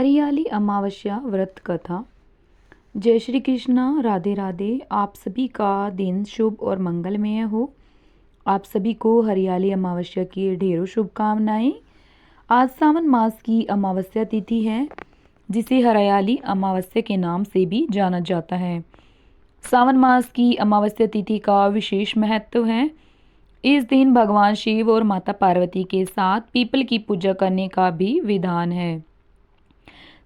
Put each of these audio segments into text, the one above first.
हरियाली अमावस्या व्रत कथा। जय श्री कृष्णा, राधे राधे। आप सभी का दिन शुभ और मंगलमय हो। आप सभी को हरियाली अमावस्या की ढेरों शुभकामनाएं। आज सावन मास की अमावस्या तिथि है, जिसे हरियाली अमावस्या के नाम से भी जाना जाता है। सावन मास की अमावस्या तिथि का विशेष महत्व है। इस दिन भगवान शिव और माता पार्वती के साथ पीपल की पूजा करने का भी विधान है।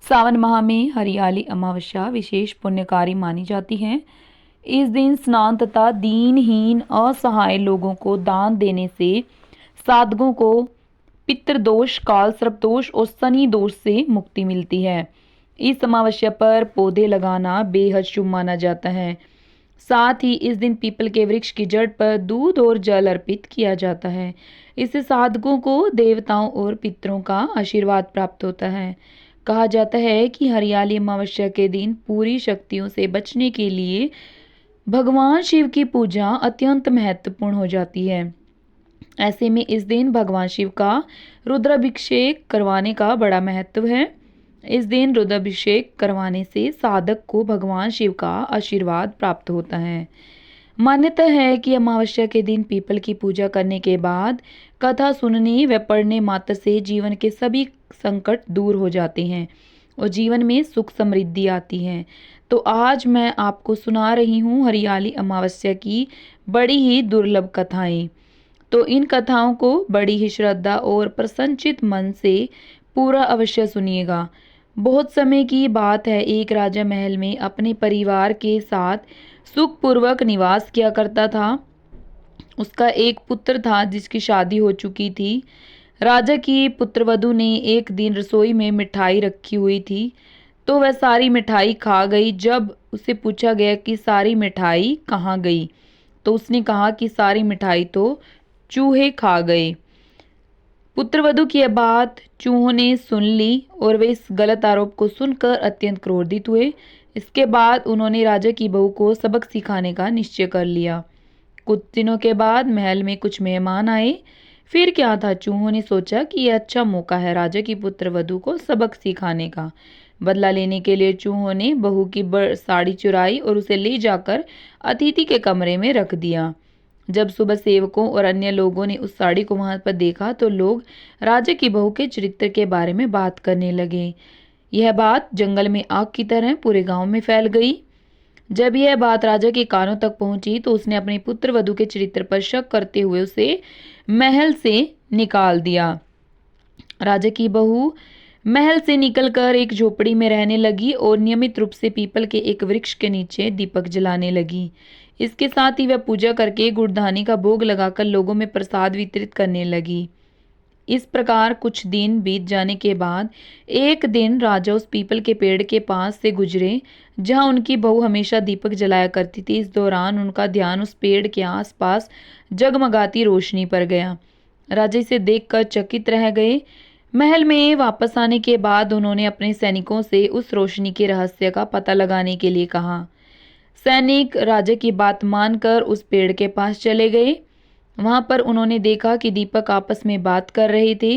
सावन माह में हरियाली अमावस्या विशेष पुण्यकारी मानी जाती है। इस दिन स्नान तथा दीनहीन असहाय लोगों को दान देने से साधकों को पितृदोष, काल सर्प दोष और शनि दोष से मुक्ति मिलती है। इस अमावस्या पर पौधे लगाना बेहद शुभ माना जाता है। साथ ही इस दिन पीपल के वृक्ष की जड़ पर दूध और जल अर्पित किया जाता है। इससे साधकों को देवताओं और पितरों का आशीर्वाद प्राप्त होता है। कहा जाता है कि हरियाली अमावस्या के दिन पूरी शक्तियों से बचने के लिए भगवान शिव की पूजा अत्यंत महत्वपूर्ण हो जाती है। ऐसे में इस दिन भगवान शिव का रुद्राभिषेक करवाने का बड़ा महत्व है। इस दिन रुद्राभिषेक करवाने से साधक को भगवान शिव का आशीर्वाद प्राप्त होता है। मान्यता है कि अमावस्या के दिन पीपल की पूजा करने के बाद कथा सुनने व पढ़ने मात्र से जीवन के सभी संकट दूर हो जाते हैं और जीवन में सुख समृद्धि आती है। तो आज मैं आपको सुना रही हूँ हरियाली अमावस्या की बड़ी ही दुर्लभ कथाएं। तो इन कथाओं को बड़ी ही श्रद्धा और प्रसन्नचित मन से पूरा अवश्य सुनिएगा। बहुत समय की बात है, एक राजा महल में अपने परिवार के साथ सुखपूर्वक निवास किया करता था। उसका एक पुत्र था जिसकी शादी हो चुकी थी। राजा की पुत्रवधू ने एक दिन रसोई में मिठाई रखी हुई थी, तो वह सारी मिठाई खा गई। जब उसे पूछा गया कि सारी मिठाई कहाँ गई, तो उसने कहा कि सारी मिठाई तो चूहे खा गए। पुत्रवधू की यह बात चूहों ने सुन ली और वे इस गलत आरोप को सुनकर अत्यंत क्रोधित हुए। इसके बाद उन्होंने राजा की बहू को सबक सिखाने का निश्चय कर लिया। कुछ दिनों के बाद महल में कुछ मेहमान आए। फिर क्या था, चूहों ने सोचा कि यह अच्छा मौका है राजा की पुत्रवधू को सबक सिखाने का। बदला लेने के लिए चूहों ने बहू की साड़ी चुराई और उसे ले जाकर अतिथि के कमरे में रख दिया। जब सुबह सेवकों और अन्य लोगों ने उस साड़ी को वहां पर देखा तो लोग राजा की बहू के चरित्र के बारे में बात करने लगे। यह बात जंगल में आग की तरह पूरे गांव में फैल गई। जब यह बात राजा के कानों तक पहुंची तो उसने अपनी पुत्रवधू के चरित्र पर शक करते हुए उसे महल से निकाल दिया। राजा की बहू महल से निकलकर एक झोपड़ी में रहने लगी और नियमित रूप से पीपल के एक वृक्ष के नीचे दीपक जलाने लगी। इसके साथ ही वह पूजा करके गुड़धानी का भोग लगाकर लोगों में प्रसाद वितरित करने लगी। इस प्रकार कुछ दिन बीत जाने के बाद एक दिन राजा उस पीपल के पेड़ के पास से गुजरे जहां उनकी बहू हमेशा दीपक जलाया करती थी। इस दौरान उनका ध्यान उस पेड़ के आसपास जगमगाती रोशनी पर गया। राजा इसे देखकर चकित रह गए। महल में वापस आने के बाद उन्होंने अपने सैनिकों से उस रोशनी के रहस्य का पता लगाने के लिए कहा। सैनिक राजा की बात मानकर उस पेड़ के पास चले गए। वहां पर उन्होंने देखा कि दीपक आपस में बात कर रहे थे।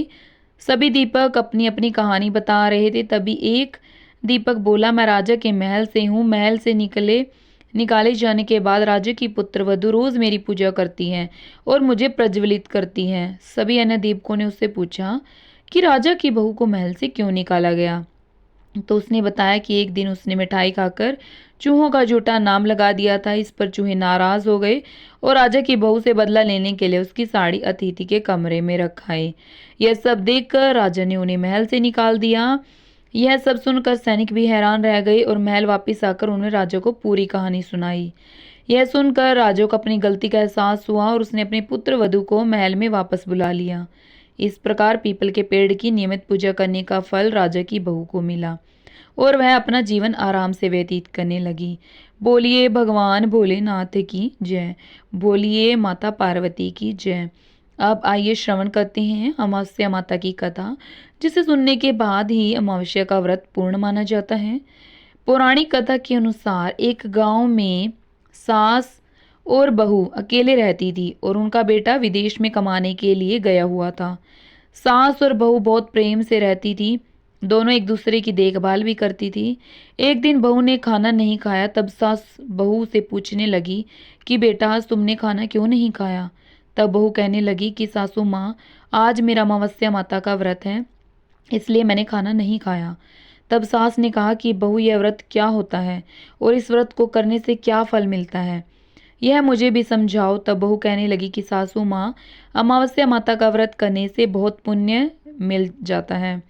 सभी दीपक अपनी अपनी कहानी बता रहे थे। तभी एक दीपक बोला, मैं राजा के महल से हूँ। महल से निकाले जाने के बाद राजा की पुत्रवधू रोज मेरी पूजा करती हैं और मुझे प्रज्वलित करती हैं। सभी अन्य दीपकों ने उससे पूछा कि राजा की बहू को महल से क्यों निकाला गया। तो उसने बताया कि एक दिन उसने मिठाई खाकर चूहों का झूठा नाम लगा दिया था। इस पर चूहे नाराज हो गए और राजा की बहू से बदला लेने के लिए उसकी साड़ी अतिथि के कमरे में रखाई। यह सब देखकर राजा ने उन्हें महल से निकाल दिया। यह सब सुनकर सैनिक भी हैरान रह गए और महल वापस आकर उन्होंने राजा को पूरी कहानी सुनाई। यह सुनकर राजा को अपनी गलती का एहसास हुआ और उसने अपने पुत्र वधू को महल में वापस बुला लिया। इस प्रकार पीपल के पेड़ की नियमित पूजा करने का फल राजा की बहू को मिला और वह अपना जीवन आराम से व्यतीत करने लगी। बोलिए भगवान भोलेनाथ की जय। बोलिए माता पार्वती की जय। अब आइए श्रवण करते हैं अमावस्या माता की कथा, जिसे सुनने के बाद ही अमावस्या का व्रत पूर्ण माना जाता है। पौराणिक कथा के अनुसार एक गांव में सास और बहू अकेले रहती थी और उनका बेटा विदेश में कमाने के लिए गया हुआ था। सास और बहू बहुत प्रेम से रहती थी। दोनों एक दूसरे की देखभाल भी करती थी। एक दिन बहू ने खाना नहीं खाया, तब सास बहू से पूछने लगी कि बेटा आज तुमने खाना क्यों नहीं खाया। तब बहू कहने लगी कि सासू माँ, आज मेरा अमावस्या माता का व्रत है, इसलिए मैंने खाना नहीं खाया। तब सास ने कहा कि बहू, यह व्रत क्या होता है और इस व्रत को करने से क्या फल मिलता है, यह मुझे भी समझाओ। तब बहू कहने लगी कि सासू माँ, अमावस्या माता का व्रत करने से बहुत पुण्य मिल जाता है।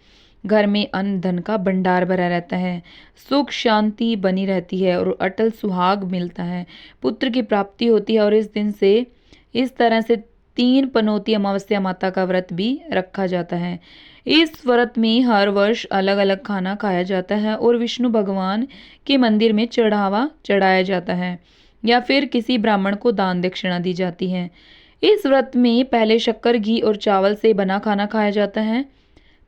घर में अन्न धन का भंडार भरा रहता है, सुख शांति बनी रहती है और अटल सुहाग मिलता है, पुत्र की प्राप्ति होती है। और इस तरह से 3 पनौती अमावस्या माता का व्रत भी रखा जाता है। इस व्रत में हर वर्ष अलग अलग खाना खाया जाता है और विष्णु भगवान के मंदिर में चढ़ावा चढ़ाया जाता है या फिर किसी ब्राह्मण को दान दक्षिणा दी जाती है। इस व्रत में पहले शक्कर, घी और चावल से बना खाना खाया जाता है।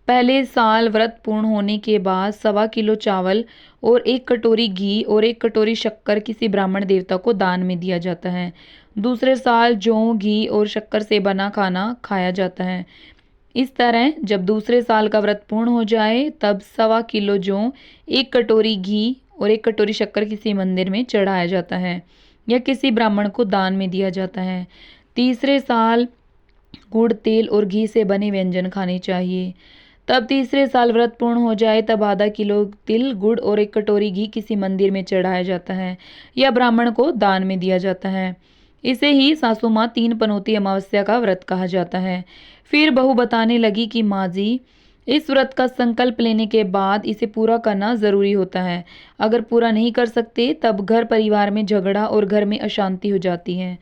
पहले साल व्रत पूर्ण होने के बाद 1.25 किलो चावल और 1 कटोरी घी और 1 कटोरी शक्कर किसी ब्राह्मण देवता को दान में दिया जाता है। दूसरे साल जौ, घी और शक्कर से बना खाना खाया जाता है। इस तरह जब दूसरे साल का व्रत पूर्ण हो जाए तब 1.25 किलो जौ, 1 कटोरी घी और 1 कटोरी शक्कर किसी मंदिर में चढ़ाया जाता है या किसी ब्राह्मण को दान में दिया जाता है। तीसरे साल गुड़, तेल और घी से बने व्यंजन खाने चाहिए। तब तीसरे साल व्रत पूर्ण हो जाए तब आधा किलो तिल, गुड़ और 1 कटोरी घी किसी मंदिर में चढ़ाया जाता है या ब्राह्मण को दान में दिया जाता है। इसे ही सासू माँ 3 पनौती अमावस्या का व्रत कहा जाता है। फिर बहू बताने लगी कि माँ जी, इस व्रत का संकल्प लेने के बाद इसे पूरा करना जरूरी होता है। अगर पूरा नहीं कर सकते तब घर परिवार में झगड़ा और घर में अशांति हो जाती है।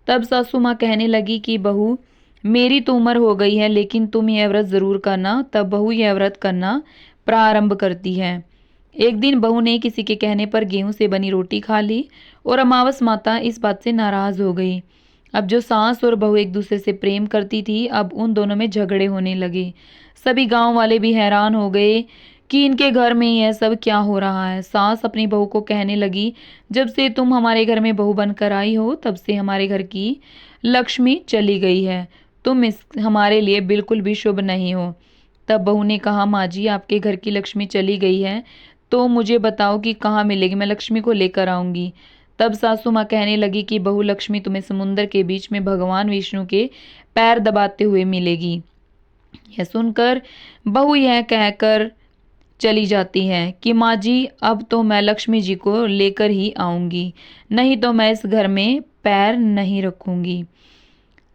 तब सासू माँ कहने लगी कि बहू, मेरी तो उम्र हो गई है लेकिन तुम यह व्रत जरूर करना। तब बहू यह व्रत करना प्रारंभ करती है। एक दिन बहू ने किसी के कहने पर गेहूं से बनी रोटी खा ली और अमावस माता इस बात से नाराज हो गई। अब जो सास और बहू एक दूसरे से प्रेम करती थी, अब उन दोनों में झगड़े होने लगे। सभी गांव वाले भी हैरान हो गए कि इनके घर में यह सब क्या हो रहा है। सास अपनी बहू को कहने लगी, जब से तुम हमारे घर में बहू बनकर आई हो तब से हमारे घर की लक्ष्मी चली गई है। तुम इस हमारे लिए बिल्कुल भी शुभ नहीं हो। तब बहू ने कहा, माँ जी, आपके घर की लक्ष्मी चली गई है तो मुझे बताओ कि कहाँ मिलेगी, मैं लक्ष्मी को लेकर आऊंगी। तब सासू माँ कहने लगी कि बहू, लक्ष्मी तुम्हें समुद्र के बीच में भगवान विष्णु के पैर दबाते हुए मिलेगी। यह सुनकर बहू यह कहकर चली जाती है कि माँ जी, अब तो मैं लक्ष्मी जी को लेकर ही आऊंगी, नहीं तो मैं इस घर में पैर नहीं रखूंगी।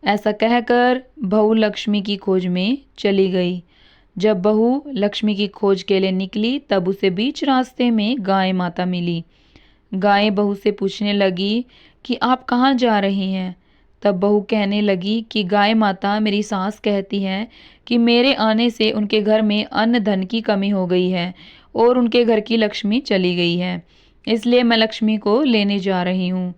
ऐसा कहकर बहू लक्ष्मी की खोज में चली गई। जब बहू लक्ष्मी की खोज के लिए निकली तब उसे बीच रास्ते में गाय माता मिली। गाय बहू से पूछने लगी कि आप कहाँ जा रही हैं। तब बहू कहने लगी कि गाय माता, मेरी सास कहती है कि मेरे आने से उनके घर में अन्न धन की कमी हो गई है और उनके घर की लक्ष्मी चली गई है, इसलिए मैं लक्ष्मी को लेने जा रही हूँ।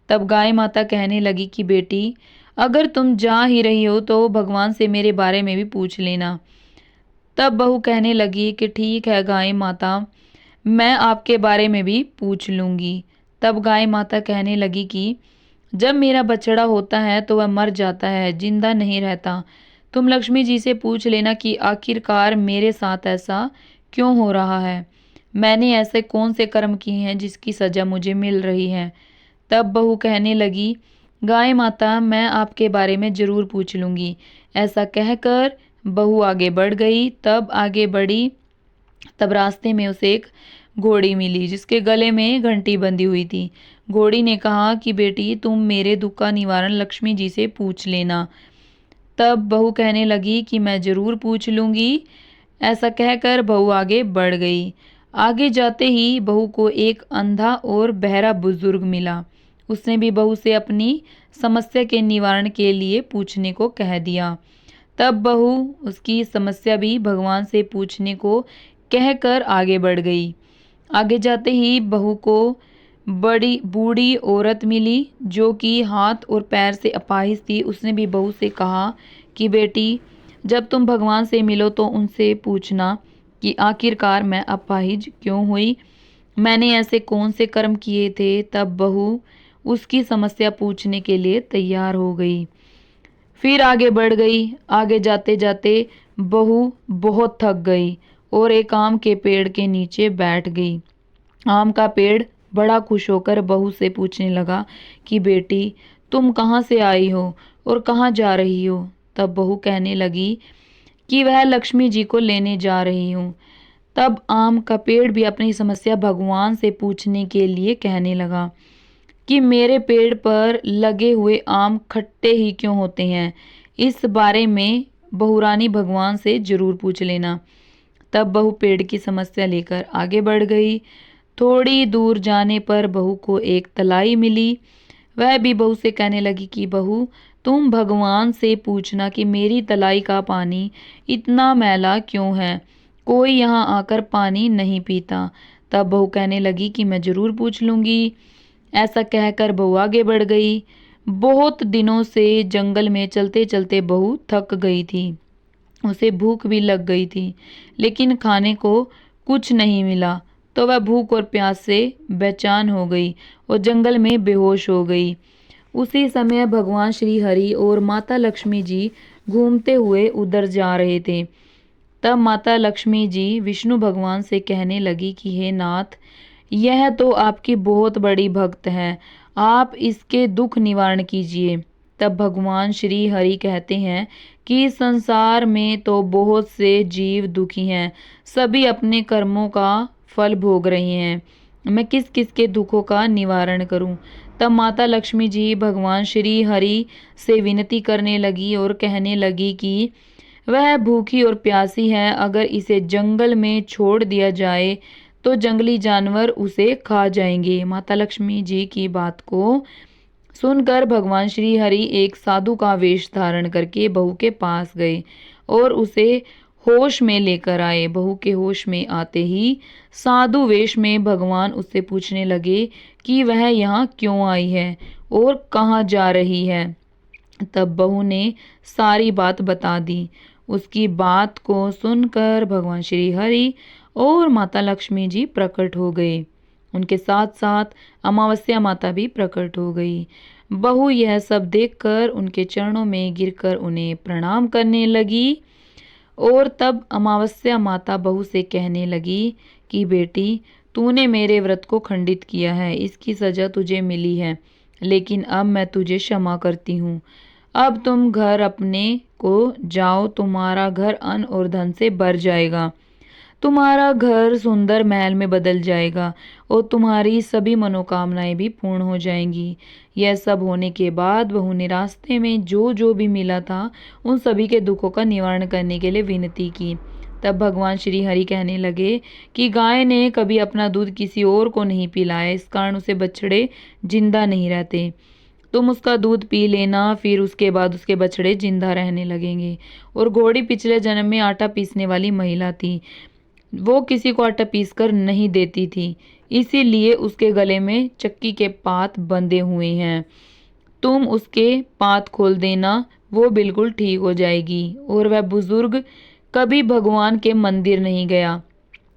तब गाय माता कहने लगी कि बेटी, अगर तुम जा ही रही हो तो भगवान से मेरे बारे में भी पूछ लेना। तब बहू कहने लगी कि ठीक है गाय माता, मैं आपके बारे में भी पूछ लूंगी। तब गाय माता कहने लगी कि जब मेरा बछड़ा होता है तो वह मर जाता है, जिंदा नहीं रहता। तुम लक्ष्मी जी से पूछ लेना कि आखिरकार मेरे साथ ऐसा क्यों हो रहा है, मैंने ऐसे कौन से कर्म किए हैं जिसकी सजा मुझे मिल रही है। तब बहू कहने लगी, गाय माता, मैं आपके बारे में जरूर पूछ लूंगी। ऐसा कहकर बहू आगे बढ़ गई। तब आगे बढ़ी तब रास्ते में उसे एक घोड़ी मिली जिसके गले में घंटी बंधी हुई थी। घोड़ी ने कहा कि बेटी, तुम मेरे दुख का निवारण लक्ष्मी जी से पूछ लेना। तब बहू कहने लगी कि मैं जरूर पूछ लूंगी। ऐसा कहकर बहू आगे बढ़ गई। आगे जाते ही बहू को एक अंधा और बहरा बुजुर्ग मिला। उसने भी बहू से अपनी समस्या के निवारण के लिए पूछने को कह दिया। तब बहू उसकी समस्या भी भगवान से पूछने को कहकर आगे बढ़ गई। आगे जाते ही बहू को बड़ी बूढ़ी औरत मिली जो कि हाथ और पैर से अपाहिज थी। उसने भी बहू से कहा कि बेटी, जब तुम भगवान से मिलो तो उनसे पूछना कि आखिरकार मैं अपाहिज क्यों हुई, मैंने ऐसे कौन से कर्म किए थे। तब बहू उसकी समस्या पूछने के लिए तैयार हो गई। फिर आगे बढ़ गई। आगे जाते जाते बहू बहुत थक गई और एक आम के पेड़ के नीचे बैठ गई। आम का पेड़ बड़ा खुश होकर बहू से पूछने लगा कि बेटी, तुम कहाँ से आई हो और कहाँ जा रही हो? तब बहू कहने लगी कि वह लक्ष्मी जी को लेने जा रही हूँ। तब आम का पेड़ भी अपनी समस्या भगवान से पूछने के लिए कहने लगा कि मेरे पेड़ पर लगे हुए आम खट्टे ही क्यों होते हैं? इस बारे में बहुरानी भगवान से जरूर पूछ लेना। तब बहू पेड़ की समस्या लेकर आगे बढ़ गई। थोड़ी दूर जाने पर बहू को एक तलाई मिली। वह भी बहू से कहने लगी कि बहू, तुम भगवान से पूछना कि मेरी तलाई का पानी इतना मैला क्यों है, कोई यहाँ आकर पानी नहीं पीता। तब बहू कहने लगी कि मैं जरूर पूछ लूंगी। ऐसा कहकर बहू आगे बढ़ गई। बहुत दिनों से जंगल में चलते चलते बहू थक गई थी। उसे भूख भी लग गई थी, लेकिन खाने को कुछ नहीं मिला, तो वह भूख और प्यास से बेचैन हो गई और जंगल में बेहोश हो गई। उसी समय भगवान श्री हरि और माता लक्ष्मी जी घूमते हुए उधर जा रहे थे। तब माता लक्ष्मी जी विष्णु भगवान से कहने लगी कि हे नाथ, यह तो आपकी बहुत बड़ी भक्त है, आप इसके दुख निवारण कीजिए। तब भगवान श्री हरि कहते हैं कि संसार में तो बहुत से जीव दुखी हैं, सभी अपने कर्मों का फल भोग रहे हैं, मैं किस किस के दुखों का निवारण करूं? तब माता लक्ष्मी जी भगवान श्री हरि से विनती करने लगी और कहने लगी कि वह भूखी और प्यासी है, अगर इसे जंगल में छोड़ दिया जाए तो जंगली जानवर उसे खा जाएंगे। माता लक्ष्मी जी की बात को सुनकर भगवान श्री हरि एक साधु का वेश धारण करके बहू के पास गए और उसे होश में लेकर आए। बहू के होश में आते ही साधु वेश में भगवान उससे पूछने लगे कि वह यहाँ क्यों आई है और कहाँ जा रही है। तब बहू ने सारी बात बता दी। उसकी बात को सुनकर भगवान श्री हरि और माता लक्ष्मी जी प्रकट हो गए। उनके साथ साथ अमावस्या माता भी प्रकट हो गई। बहू यह सब देखकर उनके चरणों में गिरकर उन्हें प्रणाम करने लगी और तब अमावस्या माता बहू से कहने लगी कि बेटी, तूने मेरे व्रत को खंडित किया है, इसकी सजा तुझे मिली है, लेकिन अब मैं तुझे क्षमा करती हूँ। अब तुम घर अपने को जाओ, तुम्हारा घर अन्न और धन से भर जाएगा, तुम्हारा घर सुंदर महल में बदल जाएगा और तुम्हारी सभी मनोकामनाएं भी पूर्ण हो जाएंगी। यह सब होने के बाद बहू ने रास्ते में जो जो भी मिला था उन सभी के दुखों का निवारण करने के लिए विनती की। तब भगवान श्री हरि कहने लगे कि गाय ने कभी अपना दूध किसी और को नहीं पिलाया, इस कारण उसे बछड़े जिंदा नहीं रहते। तुम उसका दूध पी लेना, फिर उसके बाद उसके बछड़े जिंदा रहने लगेंगे। और घोड़ी पिछले जन्म में आटा पीसने वाली महिला थी, वो किसी को आटा पीसकर नहीं देती थी, इसीलिए उसके गले में चक्की के पात बंधे हुए हैं। तुम उसके पात खोल देना, वो बिल्कुल ठीक हो जाएगी। और वह बुजुर्ग कभी भगवान के मंदिर नहीं गया,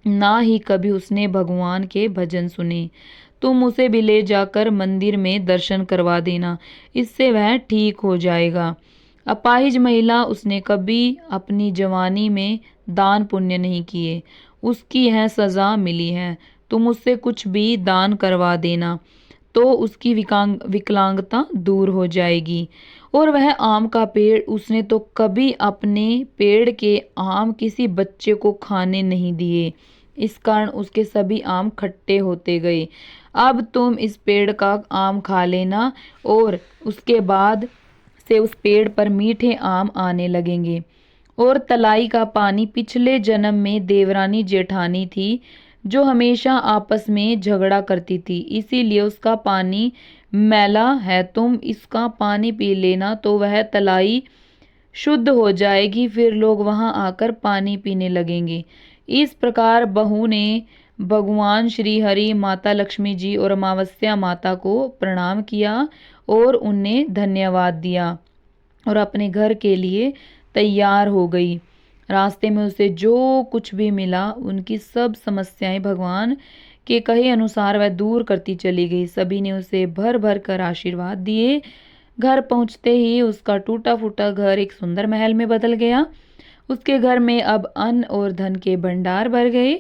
ना ही कभी उसने भगवान के भजन सुने। तुम उसे भी ले जाकर मंदिर में दर्शन करवा देना, इससे वह ठीक हो जाएगा। अपाहिज महिला, उसने कभी अपनी जवानी में दान पुण्य नहीं किए, उसकी यह सजा मिली है। तुम उससे कुछ भी दान करवा देना तो उसकी विकलांगता दूर हो जाएगी। और वह आम का पेड़, उसने तो कभी अपने पेड़ के आम किसी बच्चे को खाने नहीं दिए, इस कारण उसके सभी आम खट्टे होते गए। अब तुम इस पेड़ का आम खा लेना और उसके बाद से उस पेड़ पर मीठे आम आने लगेंगे। और तलाई का पानी पिछले जन्म में देवरानी जेठानी थी, जो हमेशा आपस में झगड़ा करती थी, इसीलिए उसका पानी मैला है। तुम इसका पानी पी लेना तो वह तलाई शुद्ध हो जाएगी, फिर लोग वहां आकर पानी पीने लगेंगे। इस प्रकार बहू ने भगवान श्री हरि, माता लक्ष्मी जी और अमावस्या माता को प्रणाम किया और उन्हें धन्यवाद दिया और अपने घर के लिए तैयार हो गई। रास्ते में उसे जो कुछ भी मिला, उनकी सब समस्याएं भगवान के कहे अनुसार वह दूर करती चली गई। सभी ने उसे भर भर कर आशीर्वाद दिए। घर पहुंचते ही उसका टूटा फूटा घर एक सुंदर महल में बदल गया उसके घर में अब अन्न और धन के भंडार भर गए।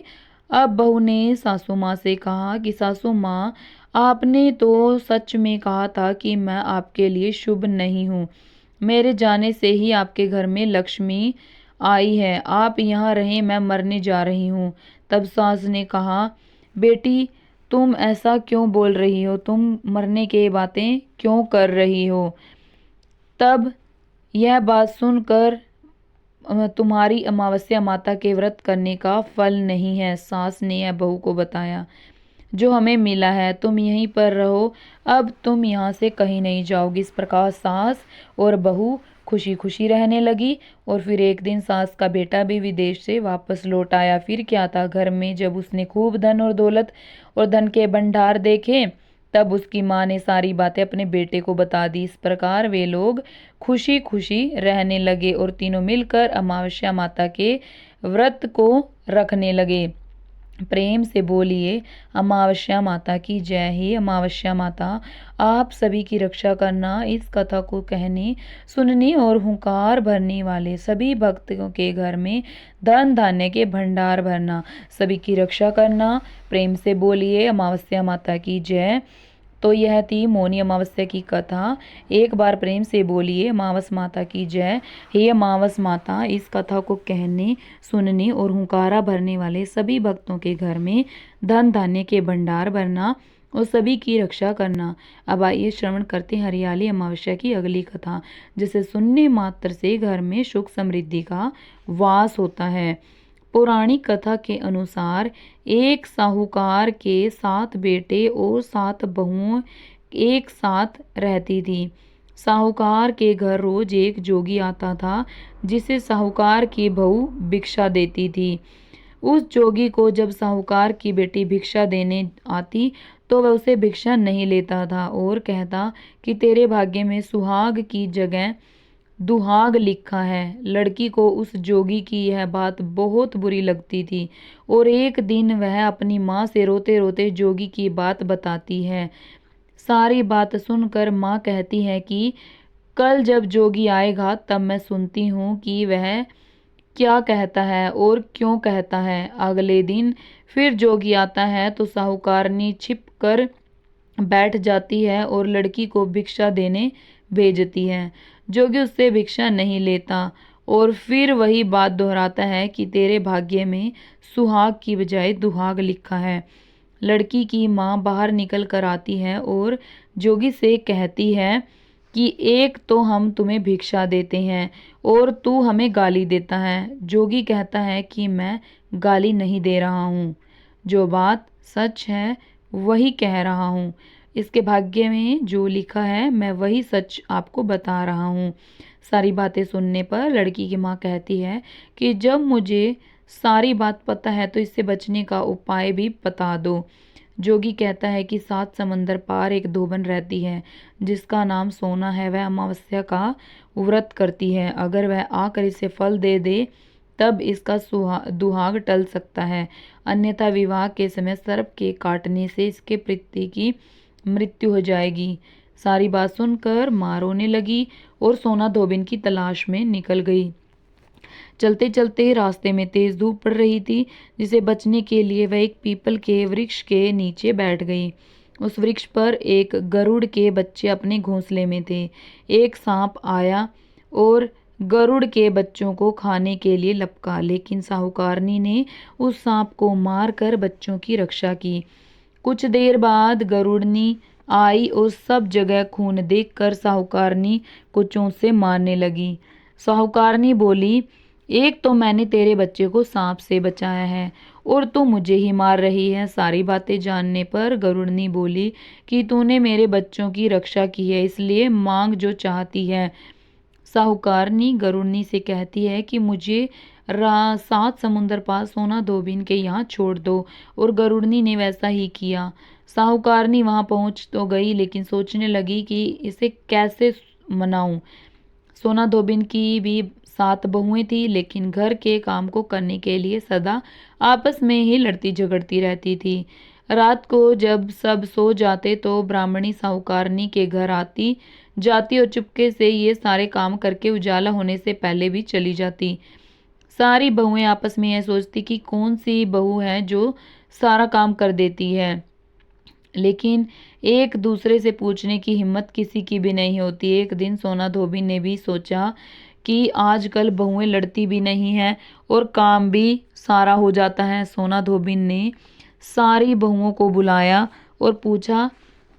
अब बहू ने सासू माँ से कहा कि सासू माँ, आपने तो सच में कहा था कि मैं आपके लिए शुभ नहीं हूँ। मेरे जाने से ही आपके घर में लक्ष्मी आई है। आप यहाँ रहें, मैं मरने जा रही हूँ। तब सास ने कहा, बेटी तुम ऐसा क्यों बोल रही हो? तुम मरने की बातें क्यों कर रही हो? तब यह बात सुनकर तुम्हारी अमावस्या माता के व्रत करने का फल नहीं है। सास ने यह बहू को बताया, जो हमें मिला है, तुम यहीं पर रहो, अब तुम यहाँ से कहीं नहीं जाओगी। इस प्रकार सास और बहू खुशी खुशी रहने लगी। और फिर एक दिन सास का बेटा भी विदेश से वापस लौट आया। फिर क्या था, घर में जब उसने खूब धन और दौलत और धन के भंडार देखे, तब उसकी माँ ने सारी बातें अपने बेटे को बता दी। इस प्रकार वे लोग खुशी खुशी रहने लगे और तीनों मिलकर अमावस्या माता के व्रत को रखने लगे। प्रेम से बोलिए अमावस्या माता की जय। ही अमावस्या माता, आप सभी की रक्षा करना। इस कथा को कहने, सुनने और हुंकार भरने वाले सभी भक्तों के घर में धन धान्य के भंडार भरना, सभी की रक्षा करना। प्रेम से बोलिए अमावस्या माता की जय। तो यह थी मौनी अमावस्या की कथा। एक बार प्रेम से बोलिए अमावस माता की जय। हे अमावस माता, इस कथा को कहने, सुनने और हुंकारा भरने वाले सभी भक्तों के घर में धन धान्य के भंडार भरना और सभी की रक्षा करना। अब आइए श्रवण करते हैं हरियाली अमावस्या की अगली कथा, जिसे सुनने मात्र से घर में सुख समृद्धि का वास होता है। पौराणिक कथा के अनुसार एक साहूकार के 7 बेटे और 7 बहुएं एक साथ रहती थी। साहूकार के घर रोज एक जोगी आता था, जिसे साहूकार की बहू भिक्षा देती थी। उस जोगी को जब साहूकार की बेटी भिक्षा देने आती तो वह उसे भिक्षा नहीं लेता था और कहता कि तेरे भाग्य में सुहाग की जगह दुहाग लिखा है। लड़की को उस जोगी की यह बात बहुत बुरी लगती थी और एक दिन वह अपनी माँ से रोते रोते जोगी की बात बताती है। सारी बात सुनकर माँ कहती है कि कल जब जोगी आएगा तब मैं सुनती हूँ कि वह क्या कहता है और क्यों कहता है। अगले दिन फिर जोगी आता है तो साहूकारनी छिप कर बैठ जाती है और लड़की को भिक्षा देने भेजती है। जोगी उससे भिक्षा नहीं लेता और फिर वही बात दोहराता है कि तेरे भाग्य में सुहाग की बजाय दुहाग लिखा है। लड़की की माँ बाहर निकल कर आती है और जोगी से कहती है कि एक तो हम तुम्हें भिक्षा देते हैं और तू हमें गाली देता है। जोगी कहता है कि मैं गाली नहीं दे रहा हूँ, जो बात सच है वही कह रहा हूँ। इसके भाग्य में जो लिखा है मैं वही सच आपको बता रहा हूँ। सारी बातें सुनने पर लड़की की माँ कहती है कि जब मुझे सारी बात पता है तो इससे बचने का उपाय भी बता दो। जोगी कहता है कि 7 समंदर पार एक धोबन रहती है जिसका नाम सोना है। वह अमावस्या का व्रत करती है। अगर वह आकर इसे फल दे दे तब इसका दुहाग टल सकता है, अन्यथा विवाह के समय सर्प के काटने से इसके पति की मृत्यु हो जाएगी। सारी बात सुनकर माँ रोने लगी और सोना धोबिन की तलाश में निकल गई। चलते चलते रास्ते में तेज धूप पड़ रही थी, जिसे बचने के लिए वह एक पीपल के वृक्ष के नीचे बैठ गई। उस वृक्ष पर एक गरुड़ के बच्चे अपने घोंसले में थे। एक सांप आया और गरुड़ के बच्चों को खाने के लिए लपका, लेकिन साहूकारनी ने उस सांप को मारकर बच्चों की रक्षा की। कुछ देर बाद गरुड़नी आई और सब जगह खून देखकर साहूकारनी को चोंच से मारने लगी। साहूकारनी बोली, एक तो मैंने तेरे बच्चे को सांप से बचाया है और तू मुझे ही मार रही है। सारी बातें जानने पर गरुड़नी बोली कि तूने मेरे बच्चों की रक्षा की है, इसलिए मांग जो चाहती है। साहूकारनी गरुड़नी से कहती है कि मुझे 7 समुंदर पार सोना धोबिन के यहाँ छोड़ दो, और गरुड़नी ने वैसा ही किया। साहूकारनी वहां पहुंच तो गई, लेकिन सोचने लगी कि इसे कैसे मनाऊं। सोना धोबिन की भी 7 बहुएं थी, लेकिन घर के काम को करने के लिए सदा आपस में ही लड़ती झगड़ती रहती थी। रात को जब सब सो जाते तो ब्राह्मणी साहूकारनी के घर आती जाती और चुपके से ये सारे काम करके उजाला होने से पहले भी चली जाती। सारी बहुएं आपस में यह सोचती कि कौन सी बहू है जो सारा काम कर देती है, लेकिन एक दूसरे से पूछने की हिम्मत किसी की भी नहीं होती। एक दिन सोना धोबी ने भी सोचा कि आजकल बहुएं लड़ती भी नहीं हैं और काम भी सारा हो जाता है। सोना धोबी ने सारी बहुओं को बुलाया और पूछा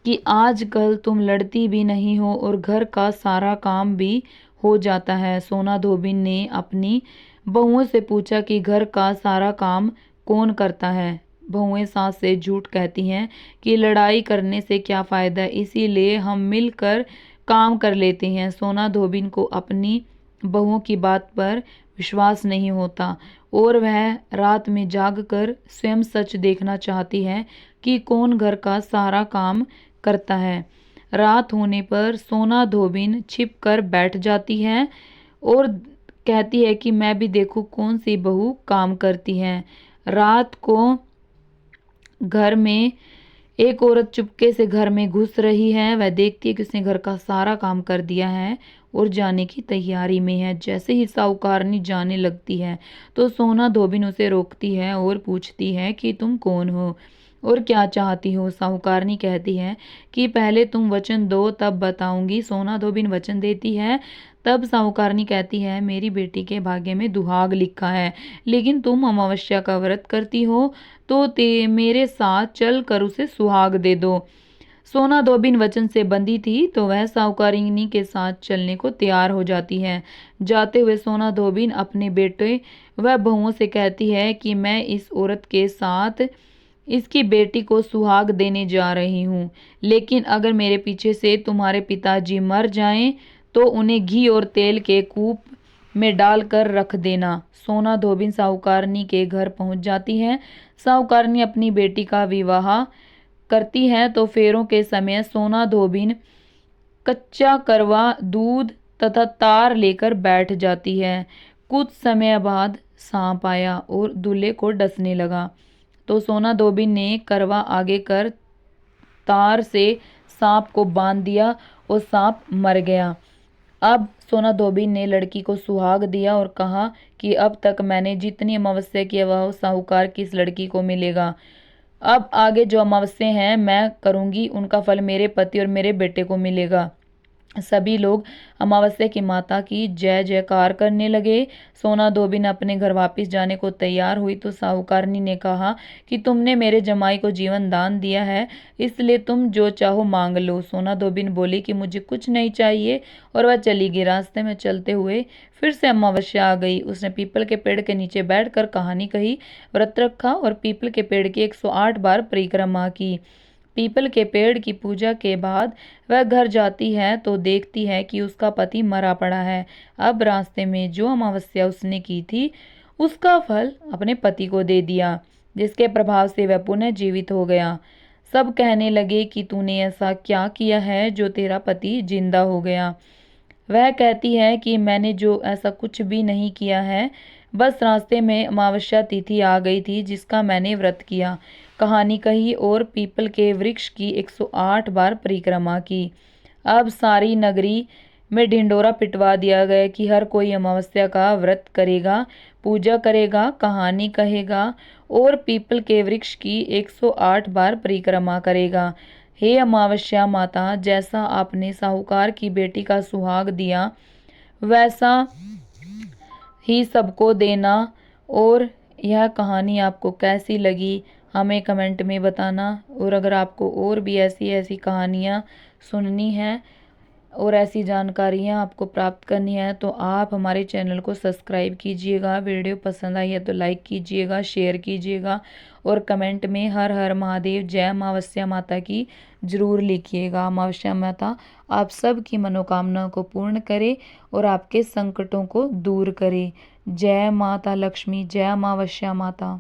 कि आजकल तुम लड़ती भी नहीं हो और घर का सारा काम भी हो जाता है। सोना धोबी ने अपनी बहुओं से पूछा कि घर का सारा काम कौन करता है। बहुएं सास से झूठ कहती हैं कि लड़ाई करने से क्या फ़ायदा, इसीलिए हम मिलकर काम कर लेते हैं। सोना धोबी को अपनी बहुओं की बात पर विश्वास नहीं होता और वह रात में जागकर स्वयं सच देखना चाहती है कि कौन घर का सारा काम करता है। रात होने पर सोना धोबिन छिप कर बैठ जाती है और कहती है कि मैं भी देखूं कौन सी बहू काम करती है। रात को घर में एक औरत चुपके से घर में घुस रही है। वह देखती है कि उसने घर का सारा काम कर दिया है और जाने की तैयारी में है। जैसे ही साहूकारनी जाने लगती है तो सोना धोबिन उसे रोकती है और पूछती है कि तुम कौन हो और क्या चाहती हो। साहूकारनी कहती है कि पहले तुम वचन दो तब बताऊंगी। सोना धोबिन वचन देती है। तब साहूकारनी कहती है मेरी बेटी के भाग्य में दुहाग लिखा है, लेकिन तुम अमावस्या का व्रत करती हो तो मेरे साथ चल कर उसे सुहाग दे दो। सोना धोबिन वचन से बंधी थी तो वह साहूकारिनी के साथ चलने को तैयार हो जाती है। जाते हुए सोना धोबिन अपने बेटे व बहुओं से कहती है कि मैं इस औरत के साथ इसकी बेटी को सुहाग देने जा रही हूँ, लेकिन अगर मेरे पीछे से तुम्हारे पिताजी मर जाएं तो उन्हें घी और तेल के कूप में डालकर रख देना। सोना धोबिन साहूकारनी के घर पहुंच जाती है। साहूकारनी अपनी बेटी का विवाह करती है तो फेरों के समय सोना धोबिन कच्चा करवा दूध तथा तार लेकर बैठ जाती है। कुछ समय बाद सांप आया और दूल्हे को डसने लगा तो सोना धोबिन ने करवा आगे कर तार से सांप को बांध दिया और सांप मर गया। अब सोना धोबिन ने लड़की को सुहाग दिया और कहा कि अब तक मैंने जितनी अमावस्या किया वह साहूकार की इस लड़की को मिलेगा। अब आगे जो अमावस्या हैं मैं करूंगी उनका फल मेरे पति और मेरे बेटे को मिलेगा। सभी लोग अमावस्या की माता की जय जयकार करने लगे। सोना धोबिन अपने घर वापस जाने को तैयार हुई तो साहूकारनी ने कहा कि तुमने मेरे जमाई को जीवन दान दिया है, इसलिए तुम जो चाहो मांग लो। सोना धोबिन बोली कि मुझे कुछ नहीं चाहिए और वह चली गई। रास्ते में चलते हुए फिर से अमावस्या आ गई। उसने पीपल के पेड़ के नीचे बैठकर कहानी कही, व्रत रखा और पीपल के पेड़ की 108 बार परिक्रमा की। पीपल के पेड़ की पूजा के बाद वह घर जाती है तो देखती है कि उसका पति मरा पड़ा है। अब रास्ते में जो अमावस्या उसने की थी उसका फल अपने पति को दे दिया, जिसके प्रभाव से वह पुनः जीवित हो गया। सब कहने लगे कि तूने ऐसा क्या किया है जो तेरा पति जिंदा हो गया। वह कहती है कि मैंने जो ऐसा कुछ भी नहीं किया है, बस रास्ते में अमावस्या तिथि आ गई थी जिसका मैंने व्रत किया। कहानी कही और पीपल के वृक्ष की 108 बार परिक्रमा की। अब सारी नगरी में ढिंडोरा पिटवा दिया गया कि हर कोई अमावस्या का व्रत करेगा, पूजा करेगा, कहानी कहेगा और पीपल के वृक्ष की 108 बार परिक्रमा करेगा। हे अमावस्या माता, जैसा आपने साहूकार की बेटी का सुहाग दिया वैसा ही सबको देना। और यह कहानी आपको कैसी लगी हमें कमेंट में बताना। और अगर आपको और भी ऐसी ऐसी कहानियाँ सुननी हैं और ऐसी जानकारियाँ आपको प्राप्त करनी है तो आप हमारे चैनल को सब्सक्राइब कीजिएगा। वीडियो पसंद आई है तो लाइक कीजिएगा, शेयर कीजिएगा और कमेंट में हर हर महादेव जय अमावस्या माता की जरूर लिखिएगा। अमावस्या माता आप सब की मनोकामनाओं को पूर्ण करे और आपके संकटों को दूर करे। जय माता लक्ष्मी, जय अमावस्या माता।